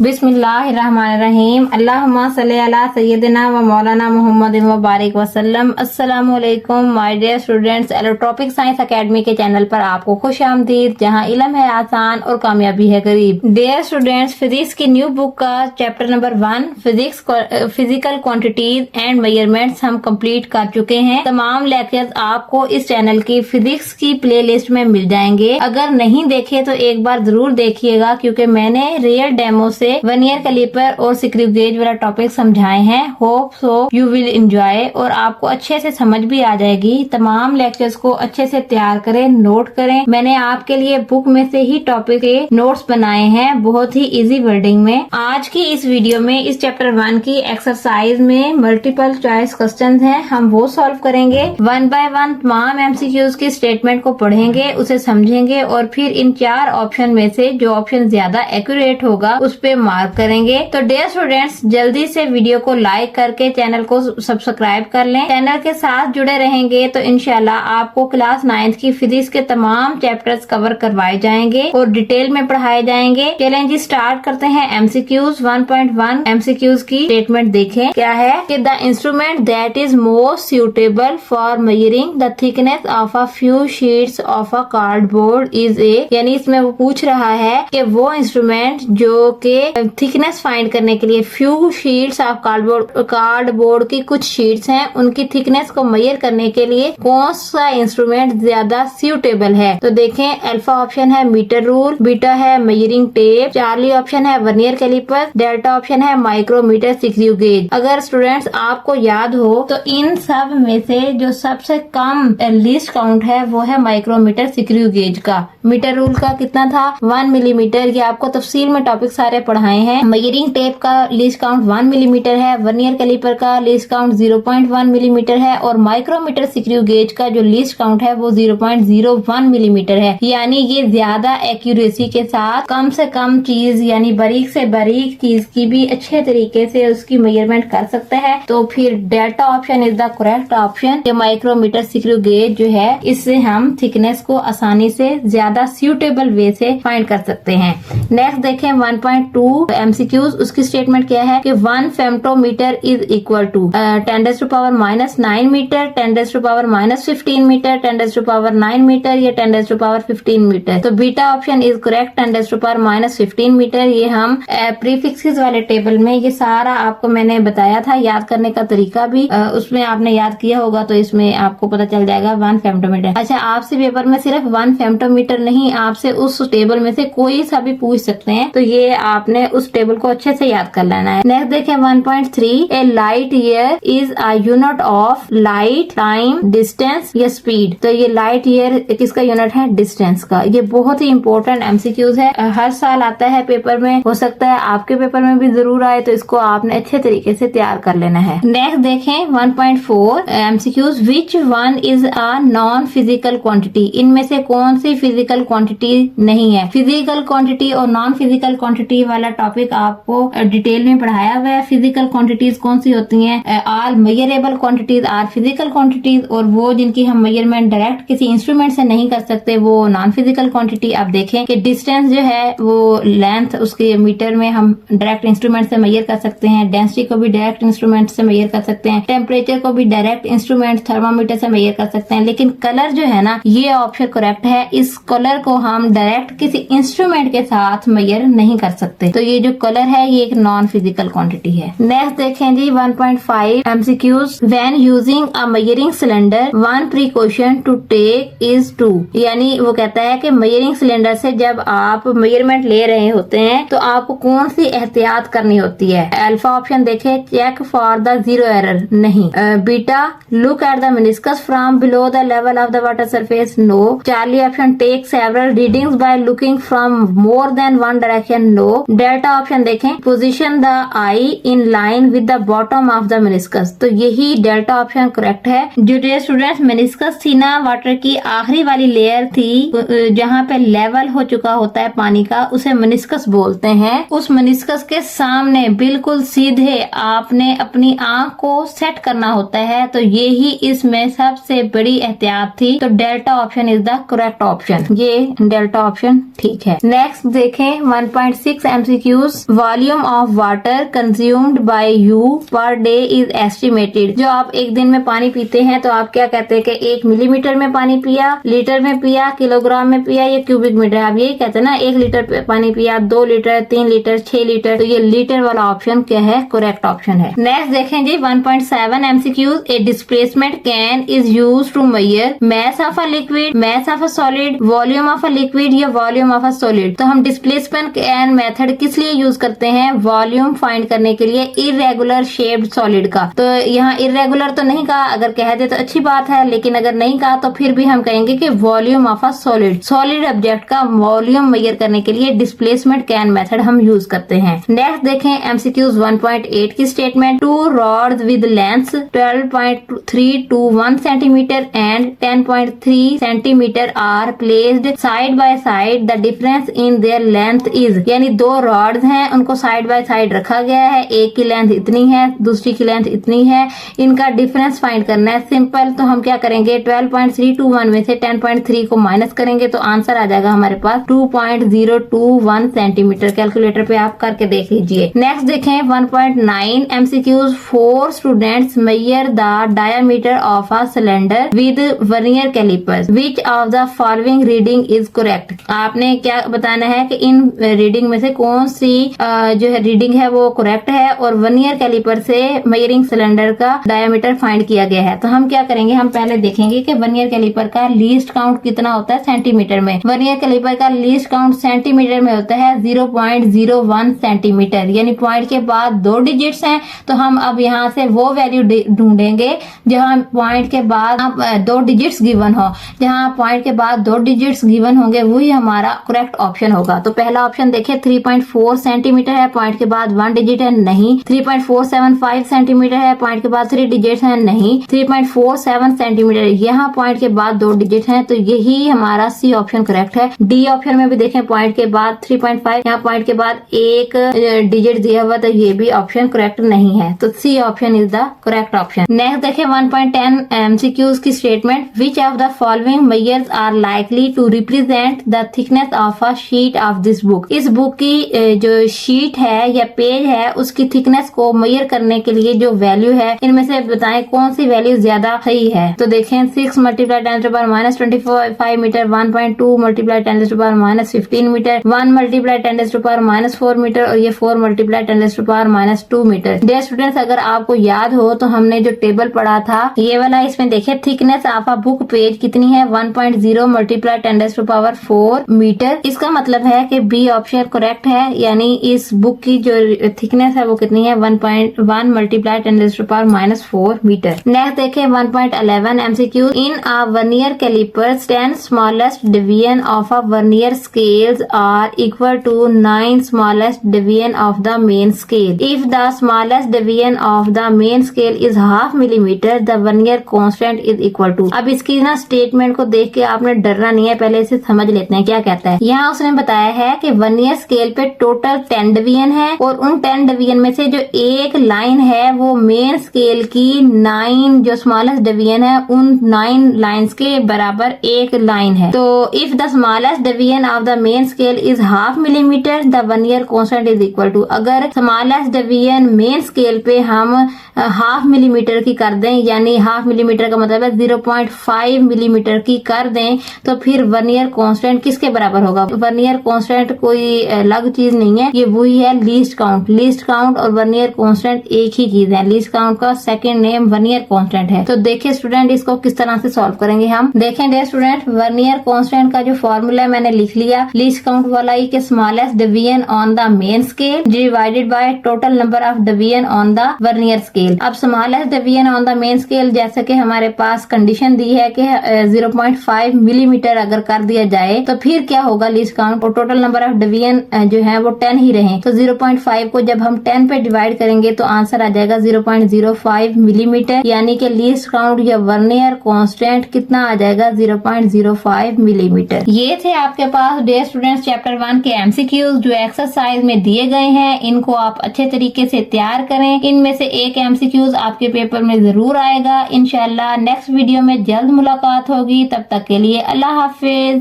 बिस्मिल्लाहिर्रहमानिर्रहीम। अल्लाहुम्मा सल्ली अला सय्यदिना व मौलाना मोहम्मद व बारिक वसल्लम। अस्सलामु अलैकुम my dear students. Electropic Science Academy के चैनल पर आपको खुश आमदीद, जहां इल्म है आसान और कामयाबी है करीब। डियर स्टूडेंट्स, फिजिक्स की न्यू बुक का chapter number 1 physical quantities and measurements हम कंप्लीट कर चुके हैं। तमाम लेक्चर्स आपको इस चैनल की फिजिक्स की प्ले लिस्ट में मिल जाएंगे। अगर नहीं देखे तो एक बार जरूर देखिएगा, क्योंकि मैंने रियल डेमो से वन ईयर कैलिपर और स्क्रू गेज वाला टॉपिक समझाए हैं। Hope so you will enjoy और आपको अच्छे से समझ भी आ जाएगी। तमाम लेक्चर्स को अच्छे से तैयार करें, नोट करें। मैंने आपके लिए बुक में से ही टॉपिक के नोट्स बनाए हैं, बहुत ही इजी वर्डिंग में। आज की इस वीडियो में इस चैप्टर 1 की एक्सरसाइज में मल्टीपल चॉइस क्वेश्चंस हैं, हम वो सॉल्व करेंगे। 1 बाय 1 तमाम एमसीक्यूज की स्टेटमेंट को पढ़ेंगे, उसे समझेंगे और फिर इन 4 ऑप्शन में से जो ऑप्शन ज्यादा एक्यूरेट होगा उस पे मार्क करेंगे। तो डियर स्टूडेंट्स, जल्दी से वीडियो को लाइक करके चैनल को सब्सक्राइब कर लें। चैनल के साथ जुड़े रहेंगे तो इंशाल्लाह आपको क्लास 9th की फिजिक्स के तमाम चैप्टर्स कवर करवाए जाएंगे और डिटेल में पढ़ाए जाएंगे। चलें जी, स्टार्ट करते हैं एमसीक्यूज। 1.1 एमसीक्यूज की स्टेटमेंट देखें क्या है कि the instrument that is most suitable for measuring the thickness of a few sheets of a cardboard is a, यानी इसमें वो पूछ रहा है कि वो इंस्ट्रूमेंट जो के थिकनेस फाइंड करने के लिए फ्यू शीट्स ऑफ कार्डबोर्ड की कुछ शीट्स हैं, उनकी थिकनेस को मेजर करने के लिए कौन सा इंस्ट्रूमेंट ज्यादा सूटेबल है। तो देखें, अल्फा ऑप्शन है मीटर रूल, बीटा है मेजरिंग टेप, चार्ली ऑप्शन है वर्नियर कैलिपर, डेल्टा ऑप्शन है माइक्रोमीटर स्क्रू गेज। अगर स्टूडेंट्स आपको याद हो तो इन सब में से जो सबसे कम लीस्ट काउंट है वो है माइक्रोमीटर स्क्रू गेज का। मीटर रूल का कितना था? 1 मिलीमीटर। ये आपको तफसील में टॉपिक सारे पढ़ाए हैं। मेजरिंग टेप का लीस्ट काउंट 1 मिलीमीटर है, वर्नियर कैलिपर का लीस्ट काउंट 0.1 मिलीमीटर है और माइक्रोमीटर स्क्रू गेज का जो लीस्ट काउंट है वो 0.01 मिलीमीटर है। यानी ये ज्यादा एक्यूरेसी के साथ कम से कम चीज यानी बारीक से बारीक चीज की भी अच्छे तरीके से उसकी मेजरमेंट कर सकता है। तो फिर delta option is the correct option. Micrometer screw gauge जो है, इससे हम थिकनेस को आसानी से ज्यादा सूटेबल वे से फाइंड कर सकते हैं। नेक्स्ट देखें 1.2 एमसीक्यूज, उसकी स्टेटमेंट क्या है कि 1 femtometre is equal to 10⁻⁹ metre, 10⁻⁻15 metre, 10⁻9 metre या 10⁻15 मीटर। तो beta option is correct, 10⁻15 metre. ये हम प्रीफिक्सेस वाले टेबल में ये सारा आपको मैंने बताया था, याद करने का तरीका भी उसमें आपने याद किया होगा, तो इसमें आपको पता चल जाएगा 1 फेम्टोमीटर। अच्छा, आपसे पेपर में सिर्फ 1 फेम्टोमीटर नहीं, आपसे उस टेबल में से कोई सा भी पूछ सकते हैं, तो ये आपने उस टेबल को अच्छे से याद कर लेना है। नेक्स्ट देखें 1.3 a light year is a unit of light, time, distance या स्पीड। तो ये लाइट ईयर किसका यूनिट है? डिस्टेंस का। ये बहुत ही इंपॉर्टेंट एमसीक्यूज है, हर साल आता है पेपर में, हो सकता है आपके पेपर में भी जरूर आए, तो इसको आपने अच्छे तरीके से तैयार कर लेना है। नेक्स्ट देखें 1.4 MCQs, which one is a non physical quantity. इनमें से कौन सी फिजिकल क्वांटिटी नहीं है? फिजिकल क्वांटिटी और नॉन फिजिकल क्वांटिटी वाला टॉपिक आपको डिटेल में पढ़ाया हुआ है। फिजिकल क्वांटिटीज कौन सी होती हैं? All measurable quantities are physical quantities, और वो जिनकी हम मेजरमेंट डायरेक्ट किसी इंस्ट्रूमेंट से नहीं कर सकते वो नॉन फिजिकल क्वांटिटी। आप देखें कि डिस्टेंस जो है वो लेंथ उसके मीटर में हम डायरेक्ट इंस्ट्रूमेंट से मेजर कर सकते हैं, डेंसिटी को भी डायरेक्ट इंस्ट्रूमेंट से मेजर कर सकते हैं, टेम्परेचर को भी डायरेक्ट इंस्ट्रूमेंट थर्मामीटर से मेजर कर सकते हैं। लेकिन कलर जो है ना, ये ऑप्शन करेक्ट है, इस कलर को हम डायरेक्ट किसी इंस्ट्रूमेंट के साथ मेजर नहीं कर सकते। तो ये जो कलर है ये एक नॉन फिजिकल क्वांटिटी है। नेक्स्ट देखें जी 1.5 MCQs, when using a measuring cylinder one precaution to take is to. यानी वो कहता है कि मेजरिंग सिलेंडर से जब आप मेजरमेंट ले रहे होते हैं तो आपको कौन सी एहतियात करनी होती है? अल्फा ऑप्शन देखे, check for the zero error, नहीं। Beta, look at the meniscus from below the level of the water surface, no. Charlie option, take several readings by looking from more than one direction, no. Delta option देखें, position the eye in line with the bottom of the meniscus. तो यही delta option correct है। जो students, meniscus थी ना, water की आखिरी वाली लेयर थी जहाँ पे लेवल हो चुका होता है पानी का, उसे मेनिस्कस बोलते हैं। उस मेनिस्कस के सामने बिल्कुल सीधे आपने अपनी आंख को सेट करना होता है, तो यही इसमें सबसे बड़ी एहतियात थी। तो delta option is the correct option, ये डेल्टा ऑप्शन ठीक है। नेक्स्ट देखें 1.6 MCQ MCQs, volume of water consumed by you per day is estimated. जो आप एक दिन में पानी पीते हैं तो आप क्या कहते हैं कि 1 मिलीमीटर में पानी पिया, लीटर में पिया, किलोग्राम में पिया या क्यूबिक मीटर। आप यही कहते हैं ना, 1 लीटर पानी पिया, 2 लीटर, 3 लीटर, 6 लीटर। तो ये लीटर वाला ऑप्शन क्या है, करेक्ट ऑप्शन है। नेक्स्ट देखें जी 1.7 MCQs। A displacement can is use to measure mass of a liquid, mass of a solid, volume of a liquid या वॉल्यूम ऑफ अ सॉलिड। तो हम डिस्प्लेसमेंट कैन मेथड किस लिए यूज करते हैं, वॉल्यूम फाइंड करने के लिए इरेगुलर शेप्ड सॉलिड का। तो यहाँ इरेगुलर तो नहीं कहा, अगर कह दे तो अच्छी बात है, लेकिन अगर नहीं कहा तो फिर भी हम कहेंगे कि volume of a solid, solid object का वॉल्यूम मेजर करने के लिए डिस्प्लेसमेंट कैन मेथड हम यूज करते हैं। नेक्स्ट देखें MCQs 1.8 की statement. 2 rods with lengths 12.3 to 1 centimeter and 10.3 centimeter are placed side by side. The difference in their length is, यानी 2 rods हैं, उनको साइड बाय साइड रखा गया है, एक की लेंथ इतनी है, दूसरी की लेंथ इतनी है, इनका डिफरेंस फाइंड करना है। सिंपल, तो हम क्या करेंगे, 12.321 में से 10.3 को माइनस करेंगे तो आंसर आ जाएगा हमारे पास 2.021 सेंटीमीटर। कैलकुलेटर पे आप करके देख लीजिए। नेक्स्ट देखें 1.9 MCQs। 4 students measure the diameter of a cylinder with vernier calipers. Which of the following reading is correct? आपने क्या बताना है कि इन रीडिंग में से कौन सी जो है रीडिंग है वो करेक्ट है, और वर्नियर कैलिपर से मेजरिंग सिलेंडर का डायमीटर फाइंड किया गया है। तो हम क्या करेंगे, हम पहले देखेंगे कि वर्नियर कैलिपर का लीस्ट काउंट कितना होता है सेंटीमीटर में। वर्नियर कैलिपर का लीस्ट काउंट सेंटीमीटर में होता है 0.01 सेंटीमीटर, यानी पॉइंट के बाद 2 डिजिट्स हैं। तो हम अब यहाँ से वो वैल्यू ढूंढेंगे जहाँ पॉइंट के बाद 2 डिजिट्स गिवन हो। जहाँ पॉइंट के बाद 2 डिजिट्स गिवन होंगे वही हमारा करेक्ट ऑप्शन होगा। तो पहला ऑप्शन देखिए 3.4 सेंटीमीटर है, पॉइंट के बाद 1 डिजिट है, नहीं। 3.475 सेंटीमीटर है, पॉइंट के बाद 3 डिजिट है, नहीं। 3.47 सेंटीमीटर, यहाँ पॉइंट के बाद 2 डिजिट है, तो यही हमारा सी ऑप्शन करेक्ट है। डी ऑप्शन में भी देखें पॉइंट के बाद 3.5, यहाँ पॉइंट के बाद 1 डिजिट दिया हुआ, तो ये भी ऑप्शन करेक्ट नहीं है। तो C option is the correct option. Next देखें 1.10 MCQs की statement. Which of the following measures are likely to represent the thickness of a sheet of this book. इस बुक की जो शीट है या पेज है उसकी थिकनेस को मेजर करने के लिए जो वैल्यू है, इनमें से बताएं कौन सी वैल्यू ज्यादा सही है। तो देखें 6 × 10⁻25 मीटर, 1.2 × 10⁻15 मीटर, 1 × 10⁻4 मीटर, और ये 4 × 10⁻2 मीटर। डियर स्टूडेंट्स, अगर आपको याद हो तो हमने जो टेबल पढ़ा था ये वाला, इसमें देखिए thickness of a book page कितनी है, 1.0 × 10⁻4 मीटर। इसका मतलब है कि बी ऑप्शन करेक्ट है, यानी इस बुक की जो थिकनेस है वो कितनी है, 1.1 × 10⁻4 मीटर। नेक्स्ट देखें 1.11 MCQ। In a vernier calipers 10 smallest division of a vernier scales are equal to 9 smallest division of the main scale. If the smallest division of the main scale is ½ millimetre, the vernier constant is equal to. अब इसकी ना statement को देख के आपने डरना नहीं है, पहले इसे समझ लेते हैं क्या कहता है। यहाँ उसने बताया है कि वर्नियर स्केल पे टोटल 10 डिवीजन है, और उन 10 डिवीजन में से जो एक लाइन है वो मेन स्केल की 9 जो स्मॉलेस्ट डिवीजन है उन 9 लाइंस के बराबर एक लाइन है। तो if the smallest division of the main scale is ½ millimetre, the vernier constant is equal to. अगर स्मॉलेस्ट डिवीजन मेन स्केल पे हम ½ मिलीमीटर की कर दें, यानी ½ मिलीमीटर का मतलब है 0.5 मिलीमीटर की कर दें, तो फिर वर्नियर कांस्टेंट किसके बराबर होगा। वर्नियर कांस्टेंट कोई अलग चीज नहीं है, ये वही है लीस्ट काउंट। लीस्ट काउंट और वर्नियर कांस्टेंट एक ही चीज है। लीस्ट काउंट का सेकंड नेम वर्नियर कांस्टेंट है। तो देखिए स्टूडेंट, इसको किस तरह से सॉल्व करेंगे हम। देखें डियर स्टूडेंट, वर्नियर कांस्टेंट का जो फॉर्मूला मैंने लिख लिया, लीस्ट काउंट वाला ही कि smallest division on the main scale divided by total number of division on the vernier scale. अब smallest division on the main scale, जैसे कि हमारे पास कंडीशन दी है कि 0.5 मिलीमीटर अगर कर दिया जाए तो फिर क्या होगा लीस्ट काउंट, और टोटल नंबर ऑफ डिवीजन जो है वो 10 ही रहे। तो 0.5 को जब हम 10 पे डिवाइड करेंगे तो आंसर आ जाएगा 0.05 मिलीमीटर, यानी कि लीस्ट काउंट या वर्नियर कांस्टेंट कितना आ जाएगा, 0.05 मिलीमीटर। ये थे आपके पास डियर स्टूडेंट्स चैप्टर 1 के MCQs जो एक्सरसाइज में दिए गए हैं। इनको आप अच्छे तरीके से तैयार करें। इनमें से एक MCQs आपके पेपर में जरूर आएगा। इंशाल्लाह नेक्स्ट वीडियो में जल्द मुलाकात होगी। तब तक के लिए अल्लाह हाफिज।